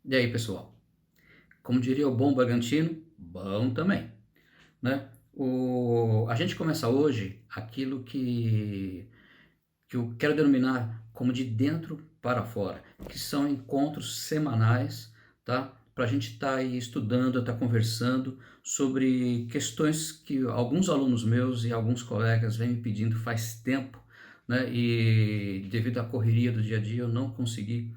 E aí, pessoal? Como diria o bom Bragantino, bom também, né? A gente começa hoje aquilo que eu quero denominar como de dentro para fora, que são encontros semanais, tá? Para a gente estar aí estudando, estar conversando sobre questões que alguns alunos meus e alguns colegas vêm me pedindo faz tempo, né? E devido à correria do dia a dia eu não consegui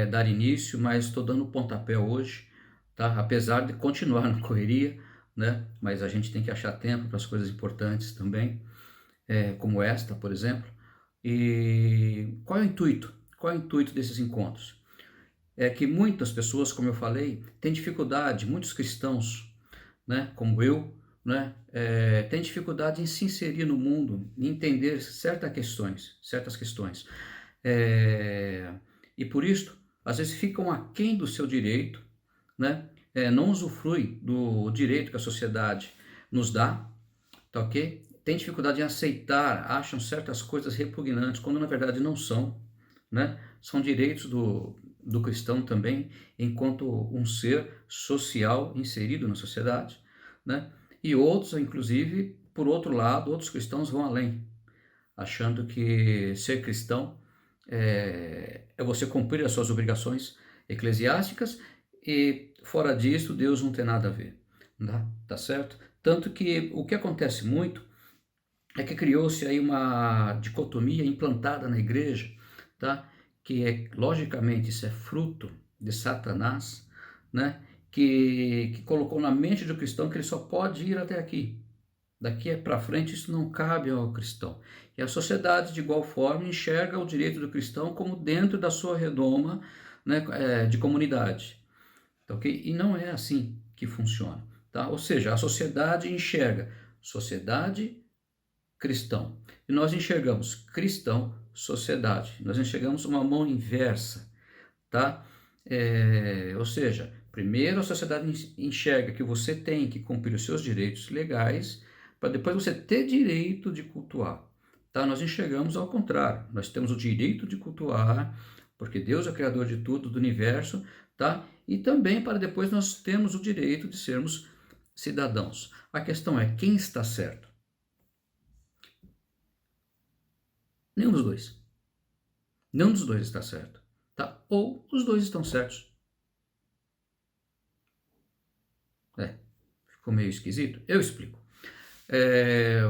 dar início, mas estou dando pontapé hoje, tá? Apesar de continuar na correria, né? Mas a gente tem que achar tempo para as coisas importantes também, como esta, por exemplo. E qual é o intuito? Qual é o intuito desses encontros? É que muitas pessoas, como eu falei, têm dificuldade, muitos cristãos, né, como eu, né, têm dificuldade em se inserir no mundo, em entender certas questões. É, e por isso, às vezes ficam aquém do seu direito, né? Não usufrui do direito que a sociedade nos dá, tá ok? Tem dificuldade em aceitar, acham certas coisas repugnantes, quando na verdade não são, né? São direitos do cristão também, enquanto um ser social inserido na sociedade, né? E outros, inclusive, por outro lado, outros cristãos vão além, achando que ser cristão é você cumprir as suas obrigações eclesiásticas e fora disso Deus não tem nada a ver, tá certo? Tanto que o que acontece muito é que criou-se aí uma dicotomia implantada na igreja, tá? Que logicamente isso é fruto de Satanás, né? Que colocou na mente do cristão que ele só pode ir até aqui. Daqui para frente isso não cabe ao cristão. E a sociedade, de igual forma, enxerga o direito do cristão como dentro da sua redoma, né, de comunidade. Tá, ok? E não é assim que funciona. Tá? Ou seja, a sociedade enxerga sociedade, cristão. E nós enxergamos cristão, sociedade. Nós enxergamos uma mão inversa. Tá? Ou seja, primeiro a sociedade enxerga que você tem que cumprir os seus direitos legais para depois você ter direito de cultuar. Tá? Nós enxergamos ao contrário. Nós temos o direito de cultuar, porque Deus é o criador de tudo, do universo, tá? E também para depois nós temos o direito de sermos cidadãos. A questão é quem está certo? Nenhum dos dois. Nenhum dos dois está certo, tá? Ou os dois estão certos. Ficou meio esquisito? Eu explico.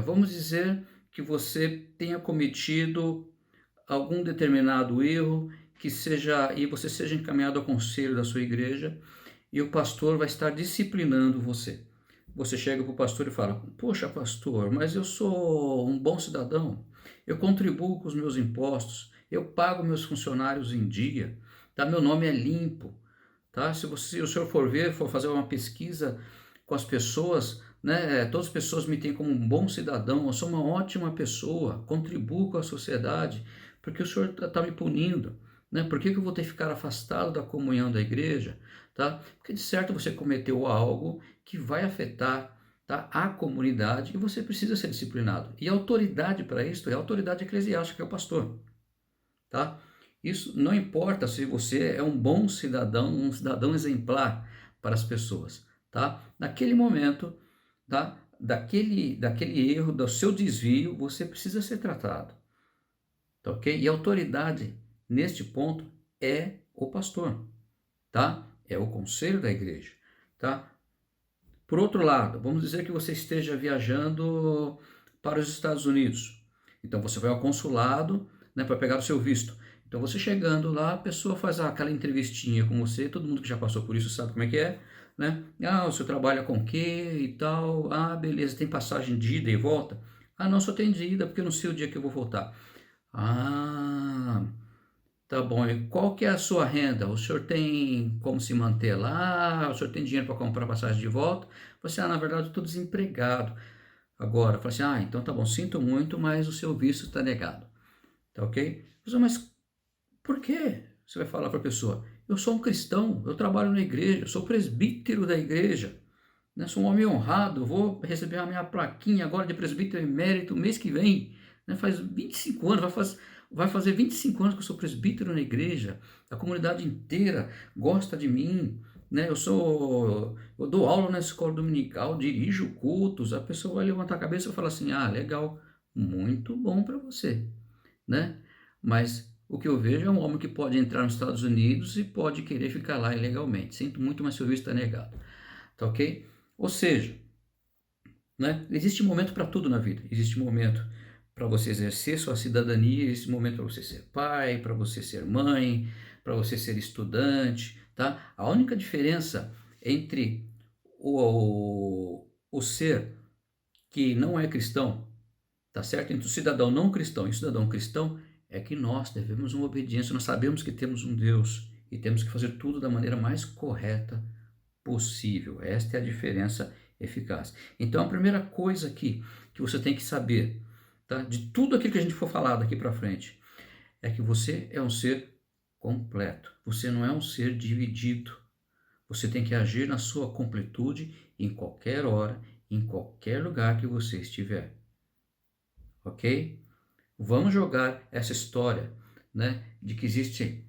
Vamos dizer que você tenha cometido algum determinado erro que seja e você seja encaminhado ao conselho da sua igreja e o pastor vai estar disciplinando você. Você chega para o pastor e fala: Poxa, pastor, mas eu sou um bom cidadão, eu contribuo com os meus impostos, eu pago meus funcionários em dia, tá? Meu nome é limpo, tá? Se o senhor for ver, for fazer uma pesquisa com as pessoas, né? Todas as pessoas me têm como um bom cidadão, eu sou uma ótima pessoa, contribuo com a sociedade, porque o senhor está me punindo, né? Por que eu vou ter que ficar afastado da comunhão da igreja, tá? Porque de certo você cometeu algo que vai afetar, tá, a comunidade e você precisa ser disciplinado. E a autoridade para isso é a autoridade eclesiástica, que é o pastor, tá? Isso não importa se você é um cidadão exemplar para as pessoas, tá? Naquele momento, tá? Daquele erro, do seu desvio, você precisa ser tratado, tá ok? E a autoridade neste ponto é o pastor, tá? É o conselho da igreja, tá? Por outro lado, vamos dizer que você esteja viajando para os Estados Unidos. Então você vai ao consulado, né, para pegar o seu visto. Então você chegando lá, a pessoa faz aquela entrevistinha com você, todo mundo que já passou por isso sabe como é, né? Ah, o senhor trabalha com o quê e tal? Ah, beleza, tem passagem de ida e volta? Ah, não, só tem de ida porque eu não sei o dia que eu vou voltar. Ah, tá bom. E qual que é a sua renda? O senhor tem como se manter lá? O senhor tem dinheiro para comprar passagem de volta? Você, na verdade, eu estou desempregado. Agora, fala assim, então tá bom, sinto muito, mas o seu visto está negado. Tá ok? Mas por quê? Você vai falar para a pessoa, eu sou um cristão, eu trabalho na igreja, eu sou presbítero da igreja, né? Sou um homem honrado, vou receber a minha plaquinha agora de presbítero emérito mês que vem, né? Faz 25 anos, vai fazer 25 anos que eu sou presbítero na igreja, a comunidade inteira gosta de mim, né? Eu dou aula na escola dominical, dirijo cultos, a pessoa vai levantar a cabeça e falar assim, ah, legal, muito bom para você, né? Mas o que eu vejo é um homem que pode entrar nos Estados Unidos e pode querer ficar lá ilegalmente. Sinto muito, mas seu visto está negado. Tá ok? Ou seja, né, existe momento para tudo na vida. Existe momento para você exercer sua cidadania, existe momento para você ser pai, para você ser mãe, para você ser estudante, tá? A única diferença entre o ser que não é cristão, tá certo? Entre o cidadão não cristão e o cidadão cristão é que nós devemos uma obediência, nós sabemos que temos um Deus e temos que fazer tudo da maneira mais correta possível. Esta é a diferença eficaz. Então, a primeira coisa aqui que você tem que saber, tá? De tudo aquilo que a gente for falar daqui para frente, é que você é um ser completo. Você não é um ser dividido. Você tem que agir na sua completude em qualquer hora, em qualquer lugar que você estiver. Ok? Vamos jogar essa história, né, de que existe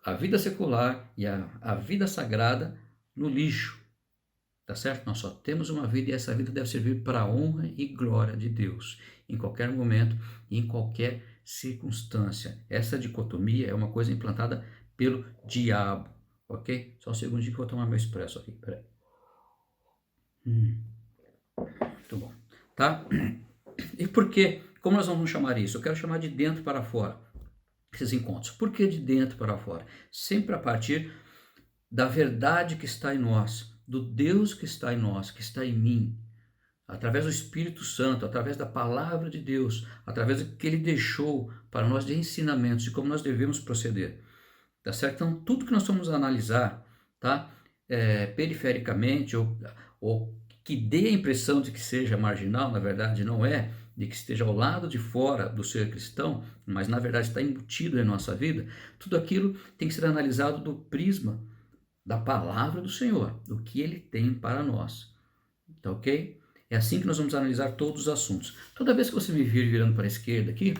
a vida secular e a vida sagrada no lixo, tá certo? Nós só temos uma vida e essa vida deve servir para a honra e glória de Deus, em qualquer momento e em qualquer circunstância. Essa dicotomia é uma coisa implantada pelo diabo, ok? Só um segundinho que eu vou tomar meu expresso aqui, peraí. Muito bom, tá? E por quê? Como nós vamos chamar isso? Eu quero chamar de dentro para fora, esses encontros. Por que de dentro para fora? Sempre a partir da verdade que está em nós, do Deus que está em nós, que está em mim, através do Espírito Santo, através da palavra de Deus, através do que Ele deixou para nós de ensinamentos de como nós devemos proceder, tá certo? Então, tudo que nós vamos analisar, tá? Perifericamente, ou que dê a impressão de que seja marginal, na verdade não é, de que esteja ao lado de fora do ser cristão, mas na verdade está embutido em nossa vida, tudo aquilo tem que ser analisado do prisma da palavra do Senhor, do que Ele tem para nós, tá ok? É assim que nós vamos analisar todos os assuntos. Toda vez que você me vir virando para a esquerda aqui,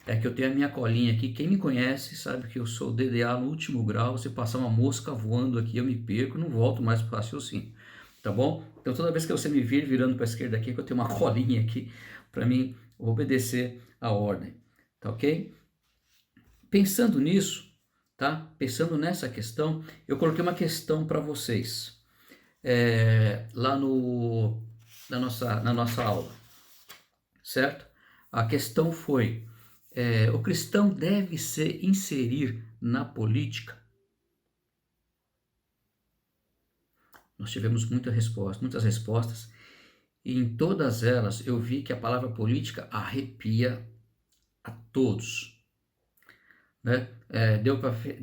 é que eu tenho a minha colinha aqui. Quem me conhece sabe que eu sou DDA no último grau. Se passar uma mosca voando aqui, eu me perco, não volto mais para o raciocínio, tá bom? Então toda vez que você me vir virando para a esquerda aqui, é que eu tenho uma colinha aqui para mim obedecer a ordem, tá ok? Pensando nisso, tá? Pensando nessa questão, eu coloquei uma questão para vocês lá na nossa aula, certo? A questão foi: o cristão deve se inserir na política? Nós tivemos muitas respostas, e em todas elas eu vi que a palavra política arrepia a todos, né?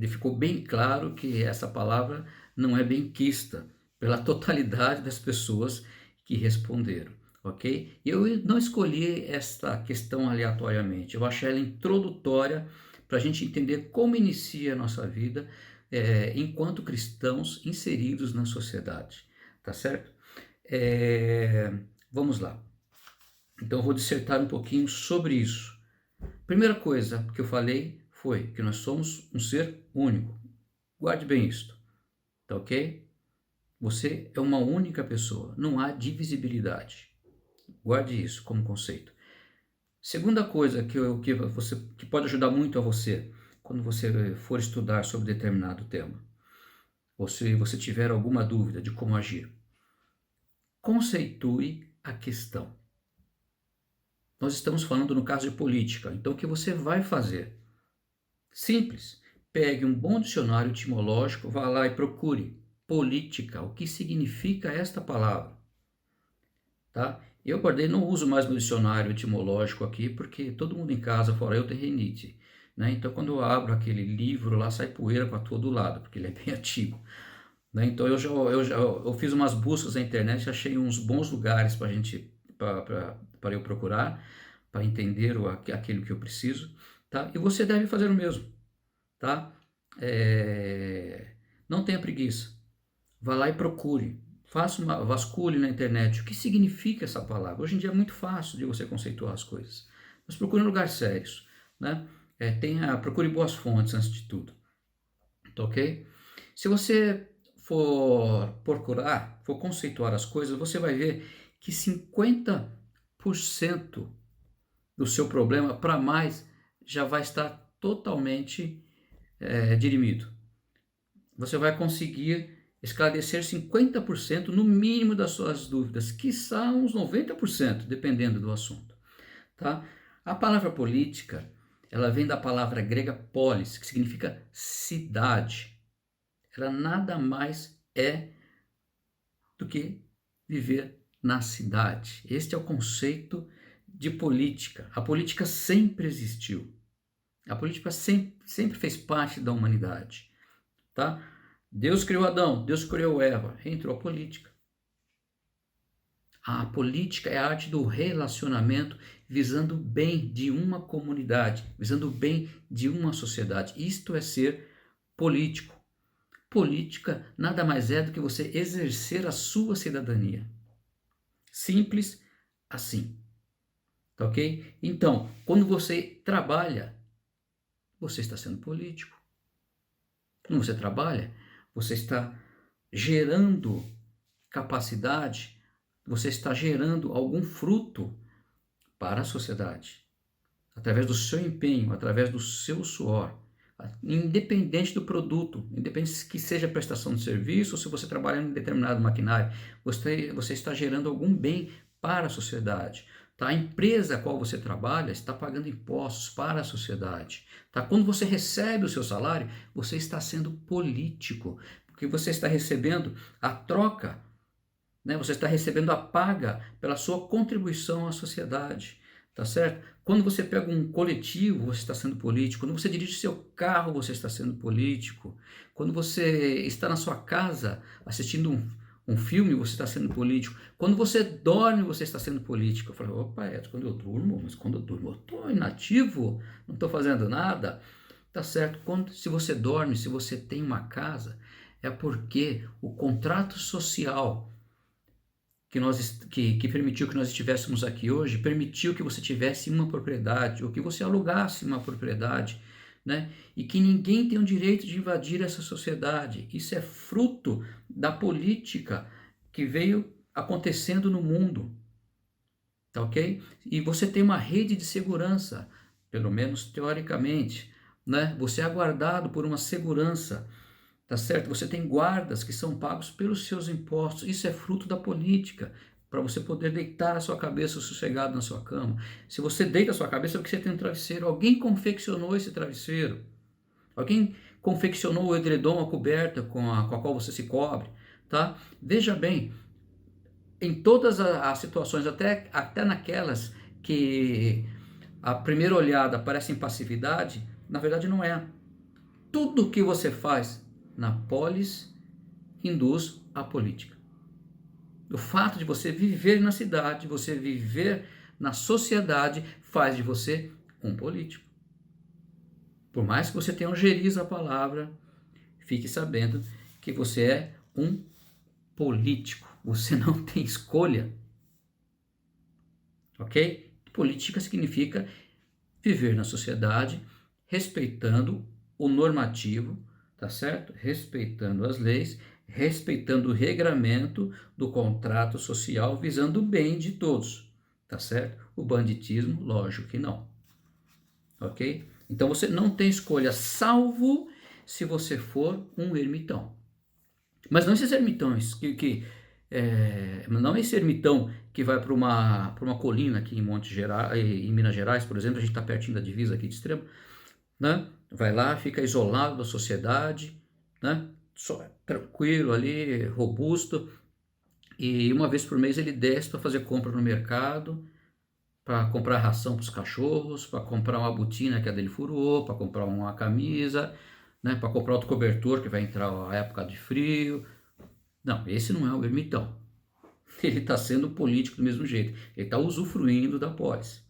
Ficou bem claro que essa palavra não é benquista pela totalidade das pessoas que responderam, ok? Eu não escolhi esta questão aleatoriamente, eu achei ela introdutória para a gente entender como inicia a nossa vida enquanto cristãos inseridos na sociedade, tá certo? Vamos lá. Então eu vou dissertar um pouquinho sobre isso. Primeira coisa que eu falei foi que nós somos um ser único. Guarde bem isto, tá ok? Você é uma única pessoa, não há divisibilidade. Guarde isso como conceito. Segunda coisa que pode ajudar muito a você quando você for estudar sobre determinado tema, ou se você tiver alguma dúvida de como agir, conceitue a questão. Nós estamos falando no caso de política, então o que você vai fazer? Simples. Pegue um bom dicionário etimológico, vá lá e procure política, o que significa esta palavra, tá? Eu guardei, não uso mais meu dicionário etimológico aqui, porque todo mundo em casa, fora eu, tem rinite, né? Então, quando eu abro aquele livro lá, sai poeira para todo lado, porque ele é bem antigo, né? Então, eu fiz umas buscas na internet, achei uns bons lugares para eu procurar, para entender aquilo que eu preciso, tá? E você deve fazer o mesmo, tá? Não tenha preguiça. Vá lá e procure. Vasculhe na internet o que significa essa palavra. Hoje em dia é muito fácil de você conceituar as coisas. Mas procure em lugares sérios, né? procure boas fontes antes de tudo, tá ok? Se você for conceituar as coisas, você vai ver que 50% do seu problema para mais já vai estar totalmente dirimido. Você vai conseguir esclarecer 50% no mínimo das suas dúvidas, quiçá uns 90%, dependendo do assunto. Tá? A palavra política, ela vem da palavra grega polis, que significa cidade. Ela nada mais é do que viver na cidade. Este é o conceito de política. A política sempre existiu. A política sempre fez parte da humanidade. Tá? Deus criou Adão, Deus criou Eva, entrou a política. A política é a arte do relacionamento visando o bem de uma comunidade, visando o bem de uma sociedade. Isto é ser político. Política nada mais é do que você exercer a sua cidadania. Simples assim. Tá ok? Então, quando você trabalha, você está sendo político. Quando você trabalha, você está gerando capacidade, você está gerando algum fruto para a sociedade, através do seu empenho, através do seu suor, independente do produto, independente que seja prestação de serviço ou se você trabalha em determinado maquinário, você está gerando algum bem para a sociedade. Tá? A empresa a qual você trabalha está pagando impostos para a sociedade. Tá? Quando você recebe o seu salário, você está sendo político, porque você está recebendo a troca, né? Você está recebendo a paga pela sua contribuição à sociedade. Tá certo? Quando você pega um coletivo, você está sendo político. Quando você dirige seu carro, você está sendo político. Quando você está na sua casa assistindo um filme, você está sendo político. Quando você dorme, você está sendo político. Eu falo, opa, quando eu durmo, mas quando eu durmo, eu estou inativo, não estou fazendo nada. Tá certo? Se você dorme, se você tem uma casa, é porque o contrato social que permitiu que nós estivéssemos aqui hoje, permitiu que você tivesse uma propriedade, ou que você alugasse uma propriedade, né? E que ninguém tem o direito de invadir essa sociedade. Isso é fruto da política que veio acontecendo no mundo, tá ok? E você tem uma rede de segurança, pelo menos teoricamente, né? Você é aguardado por uma segurança. Tá certo? Você tem guardas que são pagos pelos seus impostos. Isso é fruto da política, para você poder deitar a sua cabeça sossegado na sua cama. Se você deita a sua cabeça é porque você tem um travesseiro. Alguém confeccionou esse travesseiro. Alguém confeccionou o edredom, a coberta com a qual você se cobre. Tá? Veja bem, em todas as situações, até naquelas que a primeira olhada parece passividade, na verdade não é. Tudo que você faz na polis induz a política. O fato de você viver na cidade, você viver na sociedade, faz de você um político. Por mais que você tenha ungerido a palavra, fique sabendo que você é um político. Você não tem escolha. Ok? Política significa viver na sociedade, respeitando o normativo, tá certo? Respeitando as leis, respeitando o regramento do contrato social, visando o bem de todos, tá certo? O banditismo, lógico que não, ok? Então você não tem escolha, salvo se você for um ermitão. Mas não esses ermitões não esse ermitão que vai para uma colina aqui em Minas Gerais, por exemplo, a gente está pertinho da divisa aqui de Extremo, né? Vai lá, fica isolado da sociedade, né? Só, tranquilo ali, robusto, e uma vez por mês ele desce para fazer compra no mercado, para comprar ração para os cachorros, para comprar uma botina que a dele furou, para comprar uma camisa, né? Para comprar outro cobertor que vai entrar a época de frio. Não, esse não é o ermitão. Ele está sendo político do mesmo jeito. Ele está usufruindo da polis.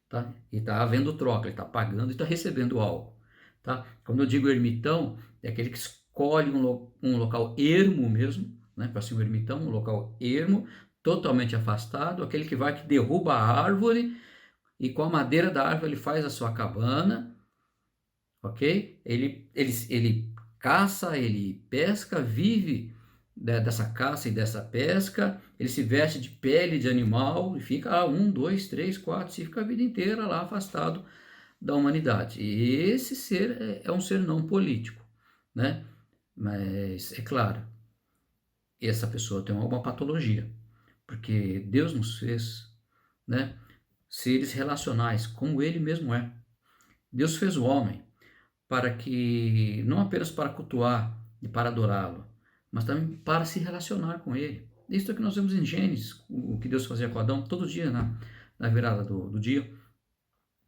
Tá? E está havendo troca, ele está pagando e está recebendo algo. Tá? Quando eu digo ermitão, é aquele que escolhe um local ermo mesmo, né? Para ser um ermitão, um local ermo, totalmente afastado, aquele que derruba a árvore e com a madeira da árvore ele faz a sua cabana, ok? Ele caça, ele pesca, vive dessa caça e dessa pesca, ele se veste de pele de animal e fica 2, 3, 4, 5, fica a vida inteira lá afastado da humanidade. E esse ser é um ser não político, né? Mas, é claro, essa pessoa tem alguma patologia, porque Deus nos fez, né, seres relacionais, como Ele mesmo é. Deus fez o homem para que, não apenas para cultuar e para adorá-lo, mas também para se relacionar com Ele. Isso é o que nós vemos em Gênesis, o que Deus fazia com Adão, todo dia na virada do dia,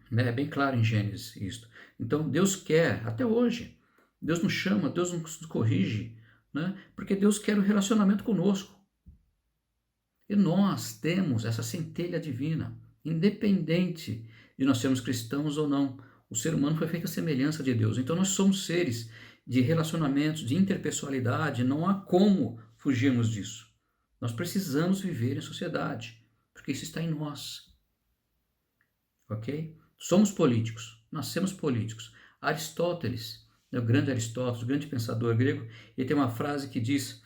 né? É bem claro em Gênesis isso. Então Deus quer, até hoje, Deus nos chama, Deus nos corrige, né? Porque Deus quer o relacionamento conosco. E nós temos essa centelha divina, independente de nós sermos cristãos ou não. O ser humano foi feito à semelhança de Deus. Então nós somos seres de relacionamentos, de interpessoalidade, não há como fugirmos disso. Nós precisamos viver em sociedade, porque isso está em nós. Ok? Somos políticos, nascemos políticos. Aristóteles, o grande Aristóteles, o grande pensador grego, ele tem uma frase que diz: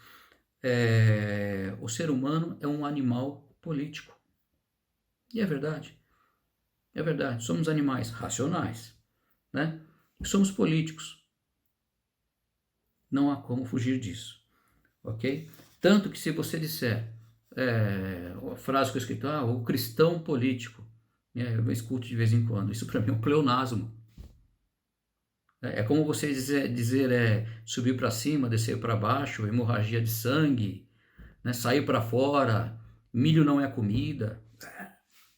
o ser humano é um animal político. E é verdade. É verdade. Somos animais racionais, né? E somos políticos. Não há como fugir disso, ok? Tanto que se você disser a frase que eu escrito, o cristão político, eu escuto de vez em quando, isso para mim é um pleonasmo. É como você dizer subir para cima, descer para baixo, hemorragia de sangue, né, sair para fora, milho não é comida,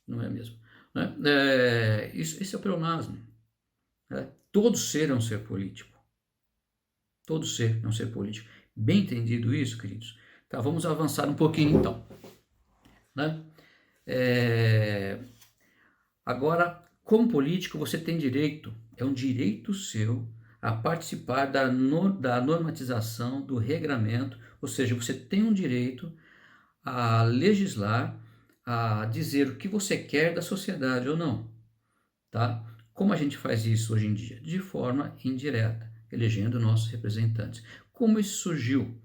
não é mesmo. Né? Isso é pleonasmo. Todo ser é um ser político. Todo ser é um ser político. Bem entendido isso, queridos? Tá, vamos avançar um pouquinho então. Né? Agora, como político, você tem direito, é um direito seu, a participar da normatização, do regramento, ou seja, você tem um direito a legislar, a dizer o que você quer da sociedade ou não, tá? Como a gente faz isso hoje em dia? De forma indireta, elegendo nossos representantes. Como isso surgiu?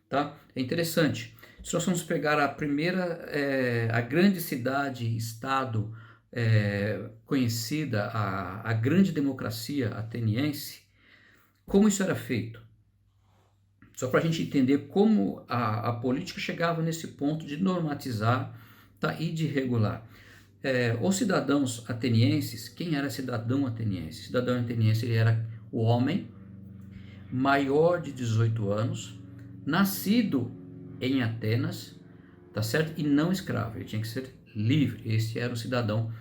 Tá? É interessante. Se nós vamos pegar a primeira, a grande cidade, estado conhecida, a grande democracia ateniense, como isso era feito? Só para a gente entender como a política chegava nesse ponto de normatizar, tá, e de regular. Os cidadãos atenienses, quem era cidadão ateniense? Cidadão ateniense ele era o homem maior de 18 anos, nascido em Atenas, tá certo? E não escravo, ele tinha que ser livre. Esse era o cidadão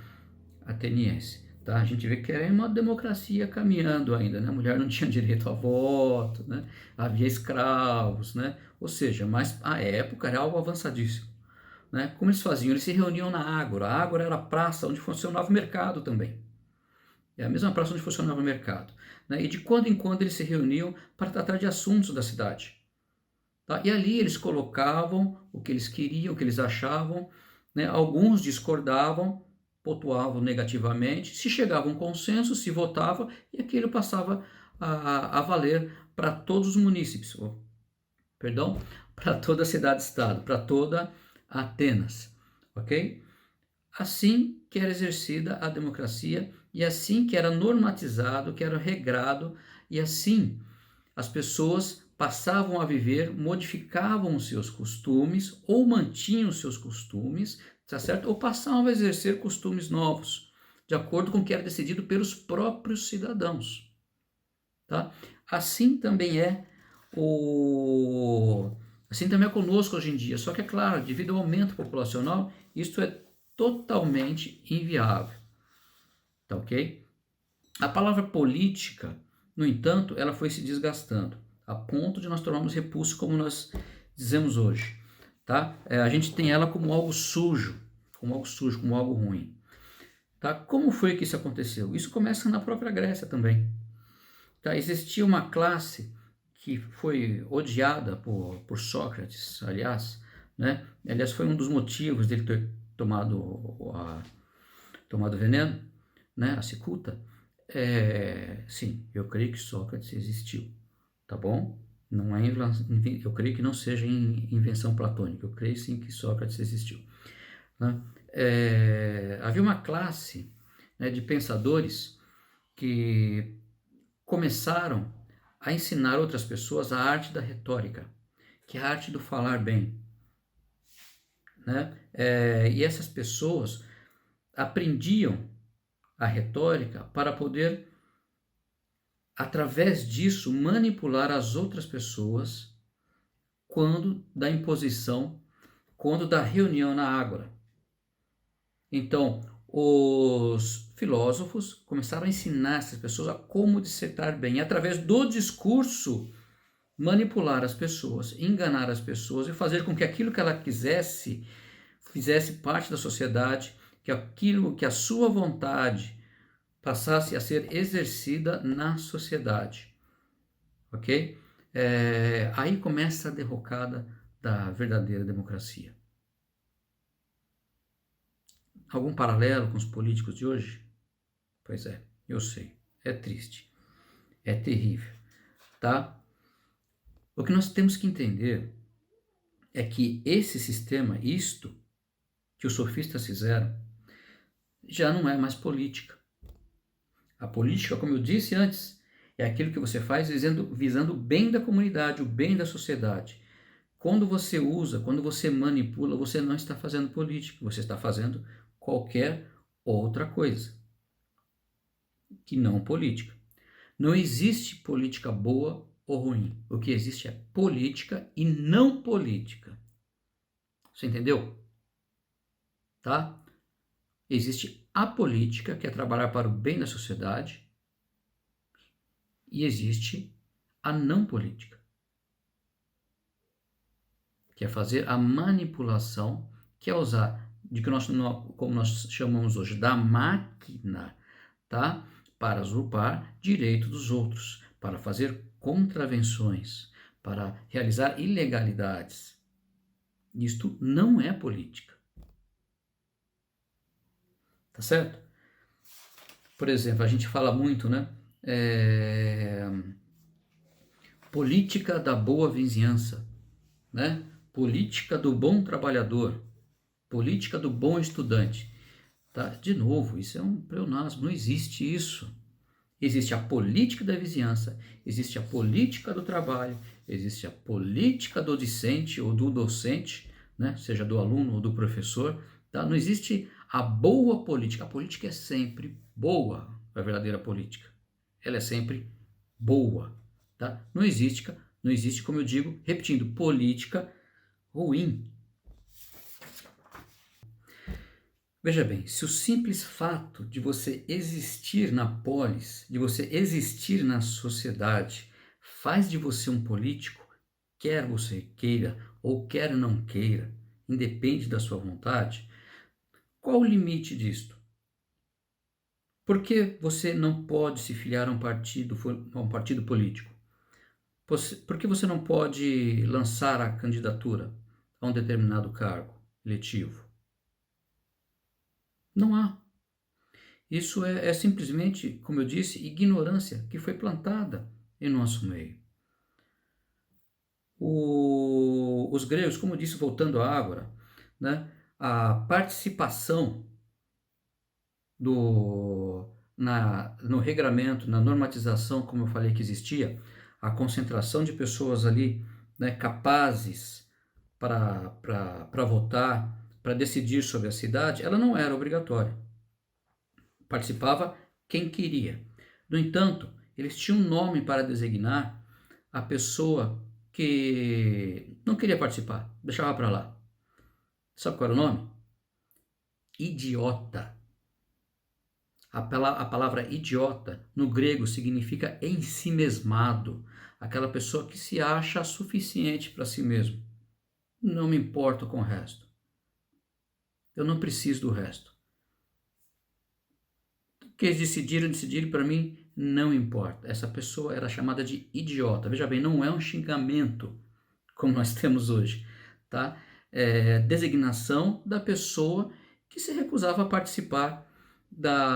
ateniense. Tá? A gente vê que era uma democracia caminhando ainda, né? A mulher não tinha direito a voto, né? Havia escravos, né? Ou seja, mas a época era algo avançadíssimo. Né? Como eles faziam? Eles se reuniam na Ágora. A Ágora era a praça onde funcionava o mercado também. É a mesma praça onde funcionava o mercado. Né? E de quando em quando eles se reuniam para tratar de assuntos da cidade. Tá? E ali eles colocavam o que eles queriam, o que eles achavam. Né? Alguns discordavam, pontuavam negativamente. Se chegava a um consenso, se votava e aquilo passava a valer para todos os munícipes. Perdão, para toda a cidade-estado, para toda Atenas, ok? Assim que era exercida a democracia e assim que era normatizado, que era regrado e assim as pessoas passavam a viver, modificavam os seus costumes ou mantinham os seus costumes, tá certo? Ou passavam a exercer costumes novos, de acordo com o que era decidido pelos próprios cidadãos, tá? Assim também é conosco hoje em dia, só que é claro, devido ao aumento populacional, isso é totalmente inviável, tá ok? A palavra política, no entanto, ela foi se desgastando, a ponto de nós tornarmos repulso como nós dizemos hoje, tá? A gente tem ela como algo sujo, como algo ruim, tá? Como foi que isso aconteceu? Isso começa na própria Grécia também, tá? Existia uma classe que foi odiada por Sócrates, aliás, né? Aliás, foi um dos motivos dele ter tomado veneno, né? A cicuta. Sim, eu creio que Sócrates existiu, tá bom? Não é eu creio que não seja invenção platônica, eu creio sim que Sócrates existiu, né? Havia uma classe, né, de pensadores que começaram a ensinar outras pessoas a arte da retórica, que é a arte do falar bem, né? E essas pessoas aprendiam a retórica para poder, através disso, manipular as outras pessoas quando da imposição, quando da reunião na ágora. Então, os filósofos começaram a ensinar essas pessoas a como dissertar bem, e através do discurso, manipular as pessoas, enganar as pessoas e fazer com que aquilo que ela quisesse fizesse parte da sociedade, que aquilo que a sua vontade passasse a ser exercida na sociedade, ok? Aí começa a derrocada da verdadeira democracia. Algum paralelo com os políticos de hoje? Pois é, eu sei, é triste, é terrível, tá? O que nós temos que entender é que esse sistema, isto que os sofistas fizeram, já não é mais política. A política, como eu disse antes, é aquilo que você faz visando o bem da comunidade, o bem da sociedade. Quando você usa, quando você manipula, você não está fazendo política, você está fazendo qualquer outra coisa que não política. Não existe política boa ou ruim. O que existe é política e não política. Você entendeu? Tá? Existe a política, que é trabalhar para o bem da sociedade, e existe a não política, que é fazer a manipulação, que é usar, de que como nós chamamos hoje, da máquina, tá? Para usurpar direito dos outros, para fazer contravenções, para realizar ilegalidades. Isto não é política. Tá certo? Por exemplo, a gente fala muito, né? Política da boa vizinhança, né? Política do bom trabalhador, política do bom estudante. Tá? De novo, isso é um pleonasmo, não existe isso. Existe a política da vizinhança, existe a política do trabalho, existe a política do discente ou do docente, né? Seja do aluno ou do professor. Tá? Não existe a boa política. A política é sempre boa, a verdadeira política. Ela é sempre boa. Tá? Não existe, como eu digo, repetindo, política ruim. Veja bem, se o simples fato de você existir na polis, de você existir na sociedade, faz de você um político, quer você queira ou quer não queira, independe da sua vontade, qual o limite disto? Por que você não pode se filiar a um partido político? Por que você não pode lançar a candidatura a um determinado cargo eletivo? Não há. Isso é simplesmente, como eu disse, ignorância que foi plantada em nosso meio. Os gregos, como eu disse, voltando à Ágora, né, a participação no regramento, na normatização, como eu falei que existia, a concentração de pessoas ali, né, capazes para votar, para decidir sobre a cidade, ela não era obrigatória. Participava quem queria. No entanto, eles tinham um nome para designar a pessoa que não queria participar, deixava para lá. Sabe qual era o nome? Idiota. A palavra idiota no grego significa ensimesmado, aquela pessoa que se acha suficiente para si mesmo. Não me importo com o resto. Eu não preciso do resto. O que eles decidiram para mim, não importa. Essa pessoa era chamada de idiota. Veja bem, não é um xingamento como nós temos hoje, tá? É designação da pessoa que se recusava a participar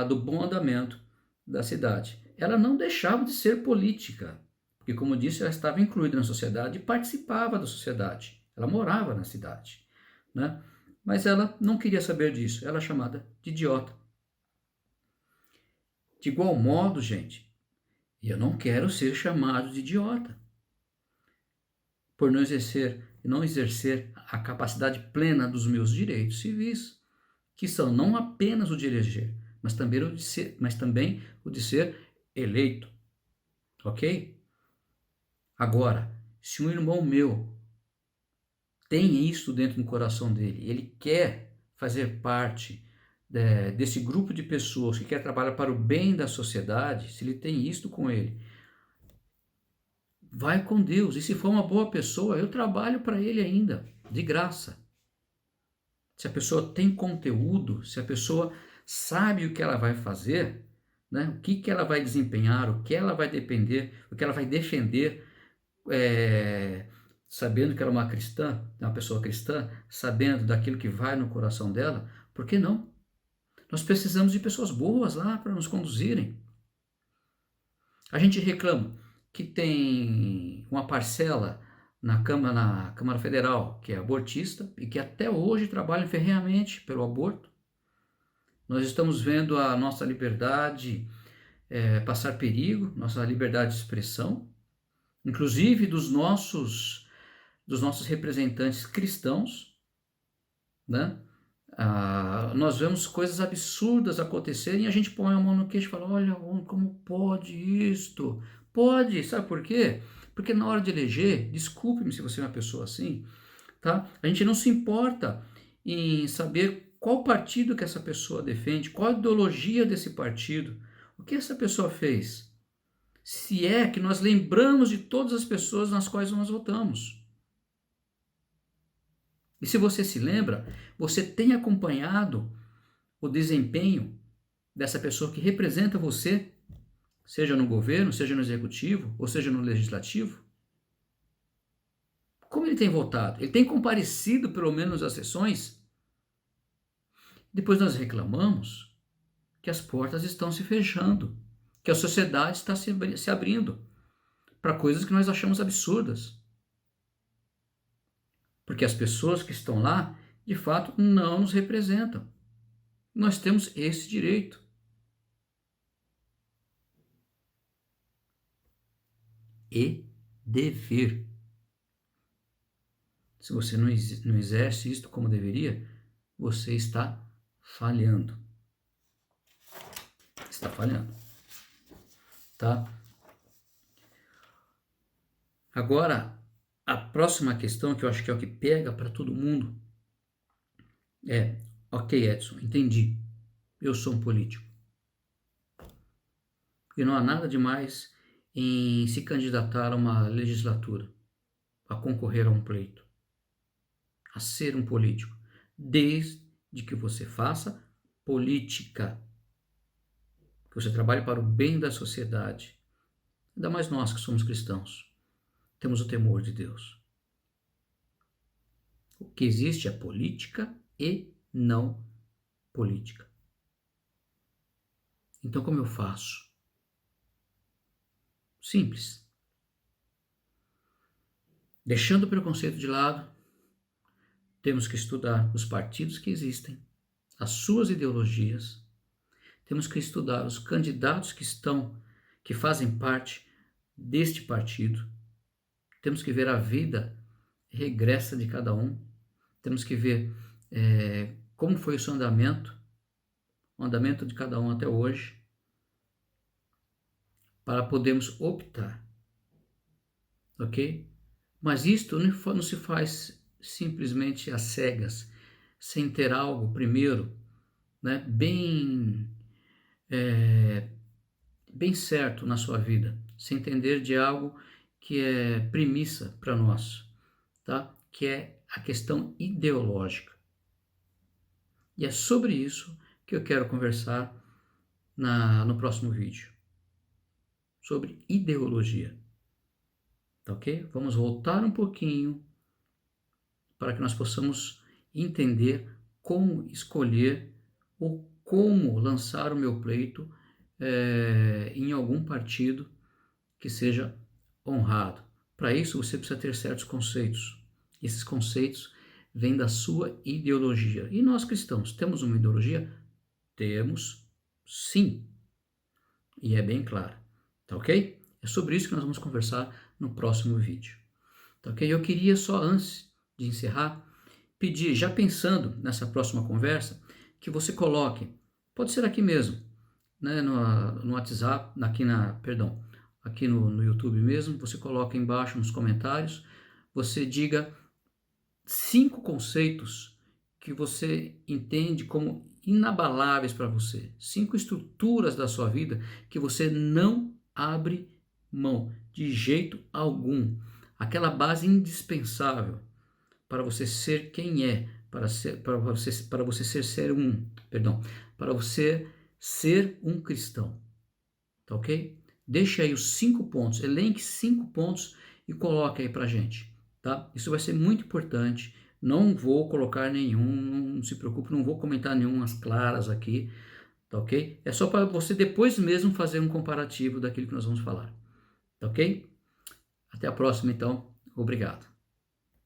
do bom andamento da cidade. Ela não deixava de ser política, porque, como eu disse, ela estava incluída na sociedade e participava da sociedade. Ela morava na cidade, né? Mas ela não queria saber disso. Ela é chamada de idiota. De igual modo, gente, eu não quero ser chamado de idiota por não exercer a capacidade plena dos meus direitos civis, que são não apenas o de eleger, mas também o de ser eleito, ok? Agora, se um irmão meu tem isso dentro do coração dele, ele quer fazer parte desse grupo de pessoas que quer trabalhar para o bem da sociedade, se ele tem isso com ele, vai com Deus. E se for uma boa pessoa, eu trabalho para ele ainda, de graça. Se a pessoa tem conteúdo, se a pessoa sabe o que ela vai fazer, né? O que ela vai desempenhar, o que ela vai depender, o que ela vai defender, sabendo que ela é uma cristã, uma pessoa cristã, sabendo daquilo que vai no coração dela, por que não? Nós precisamos de pessoas boas lá para nos conduzirem. A gente reclama que tem uma parcela na Câmara Federal que é abortista e que até hoje trabalha ferrenhamente pelo aborto. Nós estamos vendo a nossa liberdade passar perigo, nossa liberdade de expressão, inclusive dos nossos representantes cristãos, né? Nós vemos coisas absurdas acontecerem e a gente põe a mão no queixo e fala, olha, como pode isto? Pode, sabe por quê? Porque na hora de eleger, desculpe-me se você é uma pessoa assim, tá? A gente não se importa em saber qual partido que essa pessoa defende, qual a ideologia desse partido, o que essa pessoa fez. Se é que nós lembramos de todas as pessoas nas quais nós votamos. E se você se lembra, você tem acompanhado o desempenho dessa pessoa que representa você, seja no governo, seja no executivo, ou seja no legislativo? Como ele tem votado? Ele tem comparecido pelo menos às sessões? Depois nós reclamamos que as portas estão se fechando, que a sociedade está se abrindo para coisas que nós achamos absurdas. Porque as pessoas que estão lá, de fato, não nos representam. Nós temos esse direito. E dever. Se você não exerce isto como deveria, você está falhando. Está falhando. Tá? Agora, a próxima questão, que eu acho que é o que pega para todo mundo, é, ok, Edson, entendi. Eu sou um político. E não há nada demais em se candidatar a uma legislatura, a concorrer a um pleito, a ser um político, desde que você faça política, que você trabalhe para o bem da sociedade. Ainda mais nós que somos cristãos, temos o temor de Deus. O que existe é política e não política. Então, como eu faço? Simples. Deixando o preconceito de lado, temos que estudar os partidos que existem, as suas ideologias, temos que estudar os candidatos que fazem parte deste partido, temos que ver a vida regressa de cada um, temos que ver como foi o seu andamento, o andamento de cada um até hoje, para podermos optar, ok? Mas isto não se faz simplesmente às cegas, sem ter algo primeiro, né, bem certo na sua vida, sem entender de algo que é premissa para nós, tá? Que é a questão ideológica. E é sobre isso que eu quero conversar no próximo vídeo, sobre ideologia. Tá ok? Vamos voltar um pouquinho para que nós possamos entender como escolher ou como lançar o meu pleito em algum partido que seja honrado. Para isso, você precisa ter certos conceitos. Esses conceitos vêm da sua ideologia. E nós cristãos, temos uma ideologia? Temos, sim. E é bem claro. Tá ok? É sobre isso que nós vamos conversar no próximo vídeo. Tá ok? Eu queria só, antes de encerrar, pedir, já pensando nessa próxima conversa, que você coloque, pode ser aqui mesmo, né, no WhatsApp, aqui no YouTube mesmo, você coloca embaixo nos comentários, você diga 5 conceitos que você entende como inabaláveis para você, 5 estruturas da sua vida que você não abre mão de jeito algum, aquela base indispensável para você ser quem é, para você ser um cristão, tá ok? Deixa aí os 5 pontos, elenque 5 pontos e coloque aí pra gente, tá? Isso vai ser muito importante, não vou colocar nenhum, não se preocupe, não vou comentar nenhumas claras aqui, tá ok? É só para você depois mesmo fazer um comparativo daquilo que nós vamos falar, tá ok? Até a próxima então, obrigado.